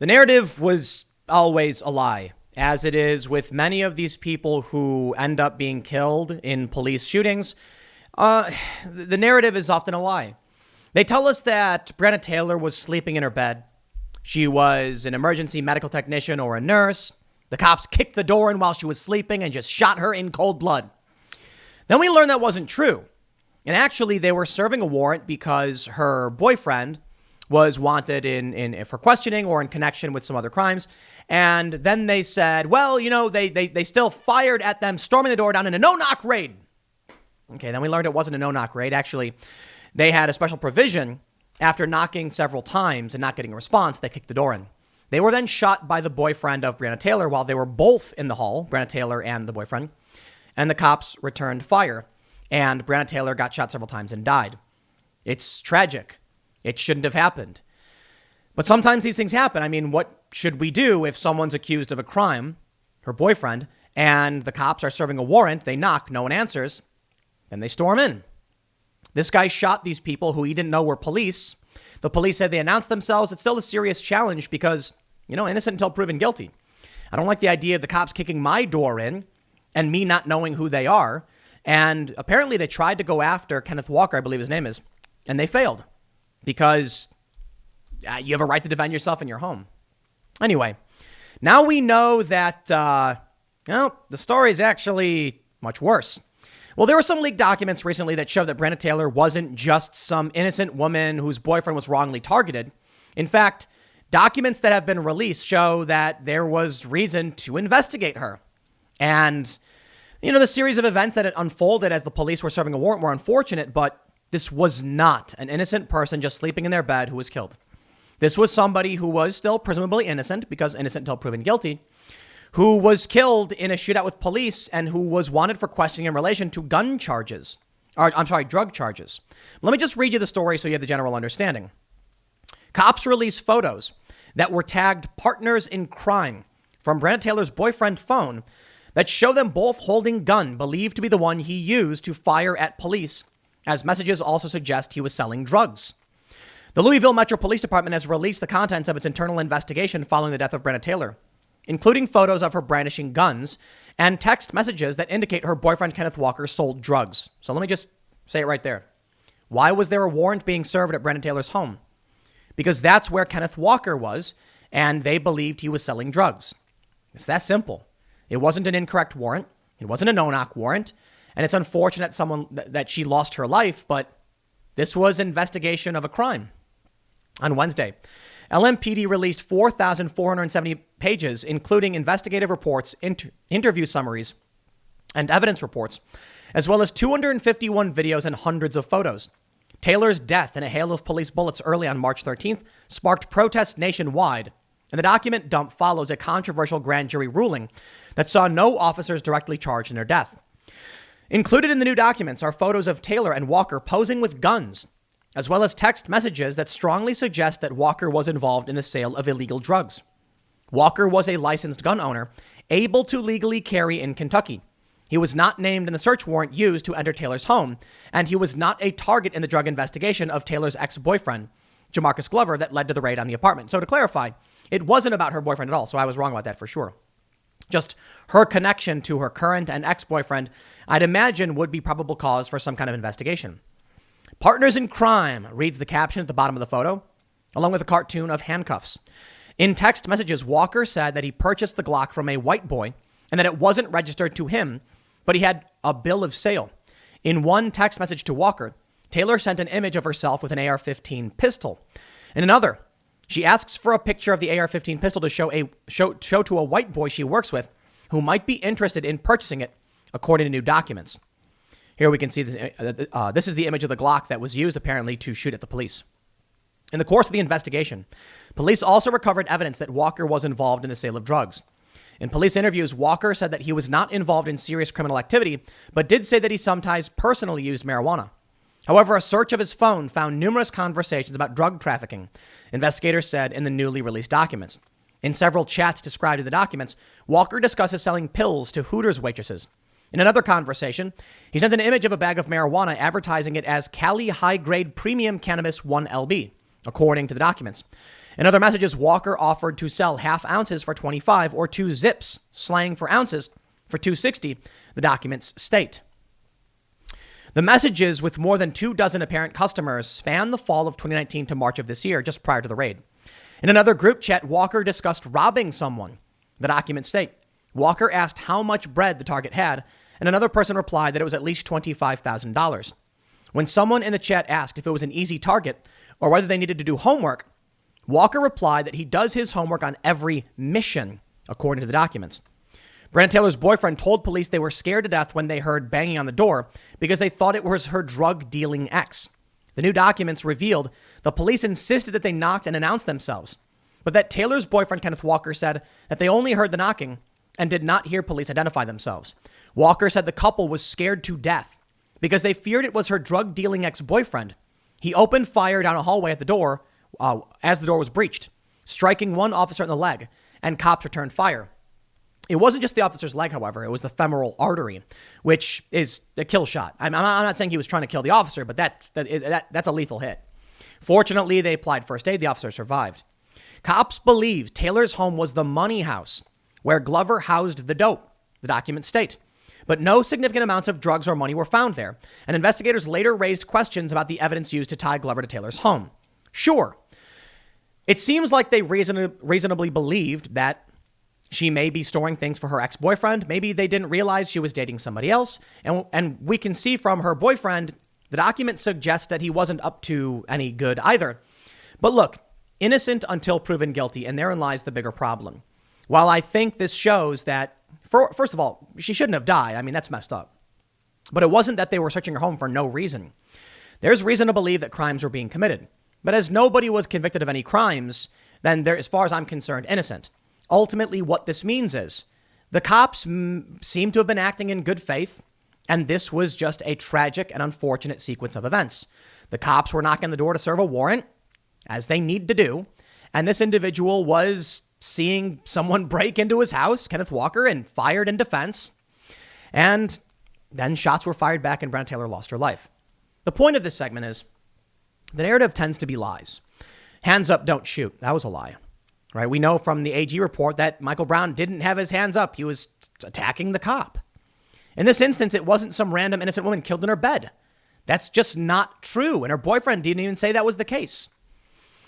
The narrative was always a lie, as it is with many of these people who end up being killed in police shootings. The narrative is often a lie. They tell us that Breonna Taylor was sleeping in her bed. She was an emergency medical technician or a nurse. The cops kicked the door in while she was sleeping and just shot her in cold blood. Then we learned that wasn't true. And actually, they were serving a warrant because her boyfriend was wanted for questioning or in connection with some other crimes. And then they said, well, they still fired at them, storming the door down in a no-knock raid. Okay, then we learned it wasn't a no-knock raid. Actually, they had a special provision. After knocking several times and not getting a response, they kicked the door in. They were then shot by the boyfriend of Breonna Taylor while they were both in the hall, Breonna Taylor and the boyfriend. And the cops returned fire. And Breonna Taylor got shot several times and died. It's tragic. It shouldn't have happened. But sometimes these things happen. I mean, what should we do if someone's accused of a crime, her boyfriend, and the cops are serving a warrant? They knock, no one answers. Then they storm in. This guy shot these people who he didn't know were police. The police said they announced themselves. It's still a serious challenge because, innocent until proven guilty. I don't like the idea of the cops kicking my door in and me not knowing who they are. And apparently they tried to go after Kenneth Walker, I believe his name is, and they failed because you have a right to defend yourself in your home. Anyway, now we know that, the story is actually much worse. Well, there were some leaked documents recently that showed that Breonna Taylor wasn't just some innocent woman whose boyfriend was wrongly targeted. In fact, documents that have been released show that there was reason to investigate her. And, the series of events that had unfolded as the police were serving a warrant were unfortunate, but this was not an innocent person just sleeping in their bed who was killed. This was somebody who was still presumably innocent, because innocent until proven guilty, who was killed in a shootout with police and who was wanted for questioning in relation to drug charges. Let me just read you the story so you have the general understanding. Cops released photos that were tagged partners in crime from Breonna Taylor's boyfriend's phone that show them both holding gun believed to be the one he used to fire at police, as messages also suggest he was selling drugs. The Louisville Metro Police Department has released the contents of its internal investigation following the death of Breonna Taylor, including photos of her brandishing guns and text messages that indicate her boyfriend, Kenneth Walker, sold drugs. So let me just say it right there. Why was there a warrant being served at Breonna Taylor's home? Because that's where Kenneth Walker was, and they believed he was selling drugs. It's that simple. It wasn't an incorrect warrant. It wasn't a no-knock warrant. And it's unfortunate that she lost her life, but this was investigation of a crime. On Wednesday, LMPD released 4,470 pages, including investigative reports, interview summaries, and evidence reports, as well as 251 videos and hundreds of photos. Taylor's death in a hail of police bullets early on March 13th sparked protests nationwide, and the document dump follows a controversial grand jury ruling that saw no officers directly charged in her death. Included in the new documents are photos of Taylor and Walker posing with guns, as well as text messages that strongly suggest that Walker was involved in the sale of illegal drugs. Walker was a licensed gun owner, able to legally carry in Kentucky. He was not named in the search warrant used to enter Taylor's home, and he was not a target in the drug investigation of Taylor's ex-boyfriend, Jamarcus Glover, that led to the raid on the apartment. So to clarify, it wasn't about her boyfriend at all, so I was wrong about that for sure. Just her connection to her current and ex-boyfriend, I'd imagine, would be probable cause for some kind of investigation. Partners in crime reads the caption at the bottom of the photo, along with a cartoon of handcuffs. In text messages, Walker said that he purchased the Glock from a white boy and that it wasn't registered to him, but he had a bill of sale. In one text message to Walker, Taylor sent an image of herself with an AR-15 pistol. In another, she asks for a picture of the AR-15 pistol to show to a white boy she works with who might be interested in purchasing it, according to new documents. Here we can see this is the image of the Glock that was used apparently to shoot at the police. In the course of the investigation, police also recovered evidence that Walker was involved in the sale of drugs. In police interviews, Walker said that he was not involved in serious criminal activity, but did say that he sometimes personally used marijuana. However, a search of his phone found numerous conversations about drug trafficking, investigators said in the newly released documents. In several chats described in the documents, Walker discusses selling pills to Hooters waitresses. In another conversation, he sent an image of a bag of marijuana advertising it as Cali High Grade Premium Cannabis 1LB, according to the documents. In other messages, Walker offered to sell half ounces for 25 or 2 zips, slang for ounces, for 260, the documents state. The messages with more than 24 apparent customers span the fall of 2019 to March of this year, just prior to the raid. In another group chat, Walker discussed robbing someone. The documents state, Walker asked how much bread the target had, and another person replied that it was at least $25,000. When someone in the chat asked if it was an easy target or whether they needed to do homework, Walker replied that he does his homework on every mission, according to the documents. Breonna Taylor's boyfriend told police they were scared to death when they heard banging on the door because they thought it was her drug-dealing ex. The new documents revealed the police insisted that they knocked and announced themselves, but that Taylor's boyfriend, Kenneth Walker, said that they only heard the knocking and did not hear police identify themselves. Walker said the couple was scared to death because they feared it was her drug-dealing ex-boyfriend. He opened fire down a hallway at the door as the door was breached, striking one officer in the leg, and cops returned fire. It wasn't just the officer's leg, however. It was the femoral artery, which is a kill shot. I'm not saying he was trying to kill the officer, but that's a lethal hit. Fortunately, they applied first aid. The officer survived. Cops believe Taylor's home was the money house where Glover housed the dope, the documents state. But no significant amounts of drugs or money were found there, and investigators later raised questions about the evidence used to tie Glover to Taylor's home. Sure, it seems like they reasonably believed that she may be storing things for her ex-boyfriend. Maybe they didn't realize she was dating somebody else. And we can see from her boyfriend, the document suggests that he wasn't up to any good either. But look, innocent until proven guilty, and therein lies the bigger problem. While I think this shows that, first of all, she shouldn't have died. I mean, that's messed up. But it wasn't that they were searching her home for no reason. There's reason to believe that crimes were being committed. But as nobody was convicted of any crimes, then they're, as far as I'm concerned, innocent. Ultimately, what this means is the cops seem to have been acting in good faith, and this was just a tragic and unfortunate sequence of events. The cops were knocking on the door to serve a warrant, as they need to do, and this individual was seeing someone break into his house, Kenneth Walker, and fired in defense, and then shots were fired back and Breonna Taylor lost her life. The point of this segment is the narrative tends to be lies. Hands up, don't shoot. That was a lie. Right? We know from the AG report that Michael Brown didn't have his hands up. He was attacking the cop. In this instance, it wasn't some random innocent woman killed in her bed. That's just not true. And her boyfriend didn't even say that was the case.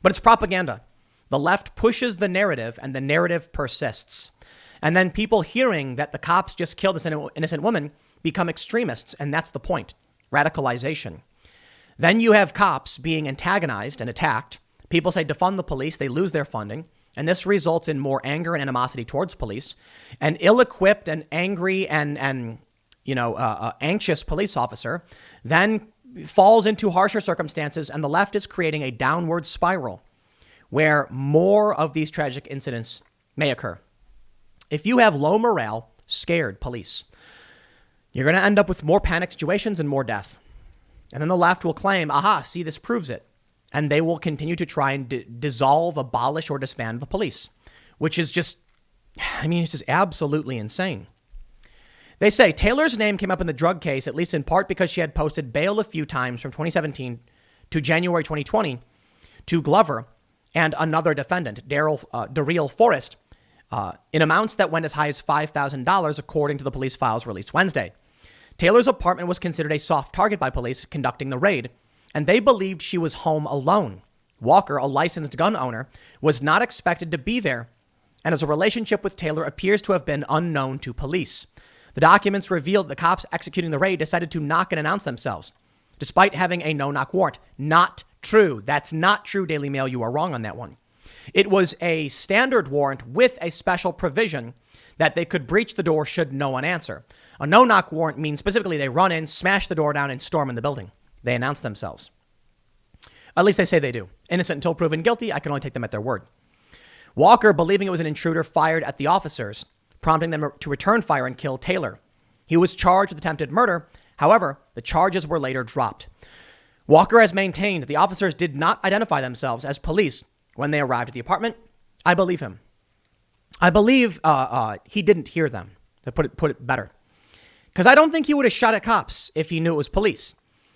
But it's propaganda. The left pushes the narrative and the narrative persists. And then people hearing that the cops just killed this innocent woman become extremists. And that's the point. Radicalization. Then you have cops being antagonized and attacked. People say defund the police. They lose their funding. And this results in more anger and animosity towards police. An ill-equipped and angry and anxious police officer then falls into harsher circumstances, and the left is creating a downward spiral where more of these tragic incidents may occur. If you have low morale, scared police, you're going to end up with more panic situations and more death. And then the left will claim, aha, see, this proves it. And they will continue to try and dissolve, abolish, or disband the police, which is just, it's just absolutely insane. They say Taylor's name came up in the drug case, at least in part because she had posted bail a few times from 2017 to January 2020 to Glover and another defendant, Daryl Forrest, in amounts that went as high as $5,000, according to the police files released Wednesday. Taylor's apartment was considered a soft target by police conducting the raid, and they believed she was home alone. Walker, a licensed gun owner, was not expected to be there, and as a relationship with Taylor appears to have been unknown to police. The documents revealed the cops executing the raid decided to knock and announce themselves, despite having a no-knock warrant. Not true. That's not true, Daily Mail. You are wrong on that one. It was a standard warrant with a special provision that they could breach the door should no one answer. A no-knock warrant means specifically they run in, smash the door down, and storm in the building. They announce themselves. At least they say they do. Innocent until proven guilty. I can only take them at their word. Walker, believing it was an intruder, fired at the officers, prompting them to return fire and kill Taylor. He was charged with attempted murder. However, the charges were later dropped. Walker has maintained the officers did not identify themselves as police when they arrived at the apartment. I believe him. I believe he didn't hear them, to put it better. Because I don't think he would have shot at cops if he knew it was police.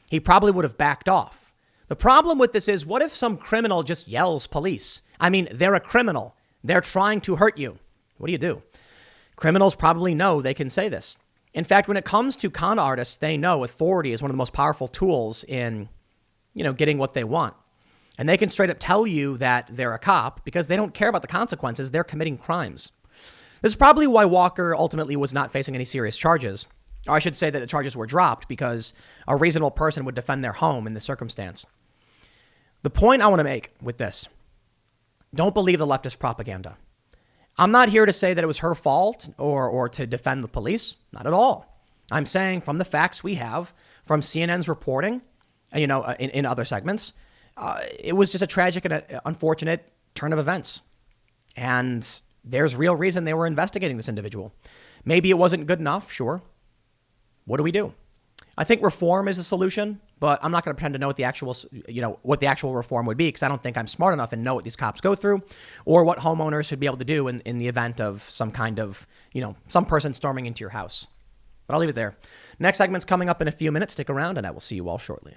He probably would have backed off. The problem with this is, what if some criminal just yells police? I mean, they're a criminal. They're trying to hurt you. What do? Criminals probably know they can say this. In fact, when it comes to con artists, they know authority is one of the most powerful tools in, getting what they want. And they can straight up tell you that they're a cop because they don't care about the consequences. They're committing crimes. This is probably why Walker ultimately was not facing any serious charges. Or I should say that the charges were dropped because a reasonable person would defend their home in this circumstance. The point I want to make with this, don't believe the leftist propaganda. I'm not here to say that it was her fault or to defend the police. Not at all. I'm saying from the facts we have, from CNN's reporting, in other segments, it was just a tragic and unfortunate turn of events. And there's real reason they were investigating this individual. Maybe it wasn't good enough, sure. What do? I think reform is the solution, but I'm not going to pretend to know what the actual reform would be, because I don't think I'm smart enough and know what these cops go through or what homeowners should be able to do in the event of some kind of, some person storming into your house. But I'll leave it there. Next segment's coming up in a few minutes. Stick around and I will see you all shortly.